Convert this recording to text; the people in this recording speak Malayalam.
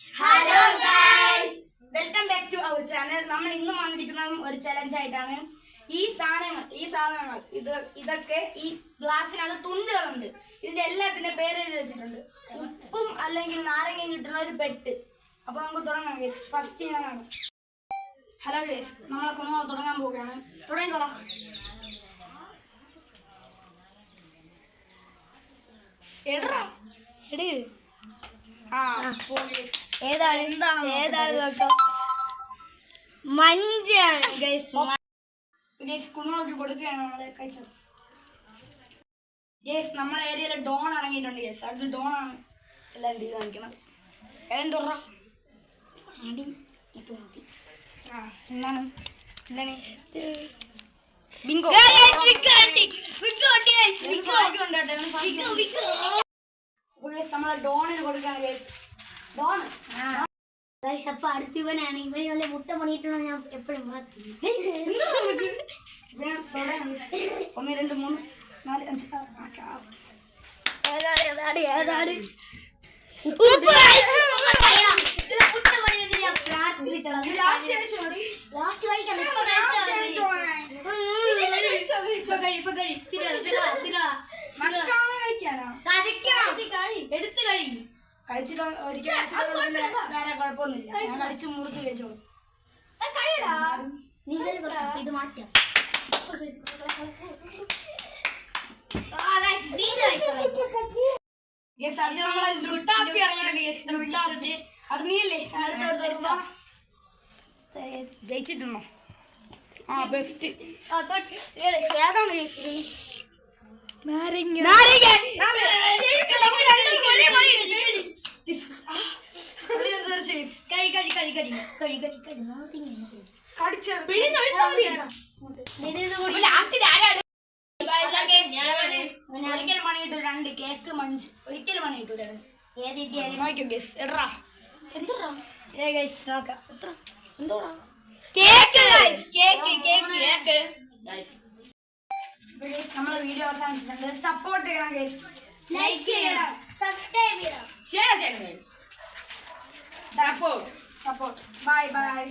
Hello guys, welcome back to our channel. നമ്മൾ ഇന്ന് വന്നിരിക്കുന്നത് ഒരു ചലഞ്ച് ആയിട്ടാണ്. ഈ സാധനങ്ങൾ ഇതൊക്കെ ഈ ഗ്ലാസ്സിനകത്ത് തുണ്ടുകളുണ്ട്. ഇതിന്റെ എല്ലാത്തിന്റെ പേര് എഴുതി വെച്ചിട്ടുണ്ട്. ഉപ്പും അല്ലെങ്കിൽ നാരങ്ങയും കിട്ടുന്ന ഒരു പെട്ട്. അപ്പൊ നമുക്ക് തുടങ്ങാം ഗൈസ്. ഫസ്റ്റ് ഞാനാണ്. ഹലോ ഗൈസ്, നമ്മളെ കുണുങ്ങ തുടങ്ങാൻ പോവുകയാണ്. തുടങ്ങിക്കോളാം. മഞ്ചാണ് കുണുക്കി കൊടുക്കുകയാണ് നമ്മളെ കഴിച്ചത്. യെസ്, നമ്മളെ ഏരിയയിലെ ഡോൺ ഇറങ്ങിയിട്ടുണ്ട്. യെസ്, അടുത്ത് ഡോൺ ആണ് എല്ലാവരും ഇത് കാണിക്കുന്നത്. എന്തുറ അടി ഇത് മതി. എന്താണ് ബിങ്കോ. നമ്മളെ ഡോണിന് കൊടുക്കാണ് ഗൈസ്. ഡോൺ അപ്പൊ അടുത്തവനാണ്. ഇവന് വല്ല മുട്ട പണിയിട്ടുള്ള ഞാൻ എപ്പോഴും 1 2 3 4 5 എടുത്ത് കഴി. കഴിച്ചിട്ട് വേറെ കുഴപ്പമൊന്നുമില്ല. ഞാൻ കഴിച്ച് മുറിച്ച് കഴിച്ചോളൂ. ഇത് മാറ്റാം. ജയിച്ചിട്ടുണ്ടോ? ബെസ്റ്റ്. ഏതാണ് ഒരിക്കൽ മണിയിട്ടു 2 കേക്ക് മഞ്ച്. ഒരിക്കൽ മണിയിട്ടു 2. നമ്മളെ വീഡിയോ അവസാനിച്ചിട്ടുണ്ട്. സപ്പോർട്ട് ചെയ്യണം ഗൈസ്. ലൈക്ക് ചെയ്യണം, സബ്സ്ക്രൈബ് ചെയ്യണം, ഷെയർ ചെയ്യണം ഗൈസ്. സപ്പോർട്ട്. Bye bye.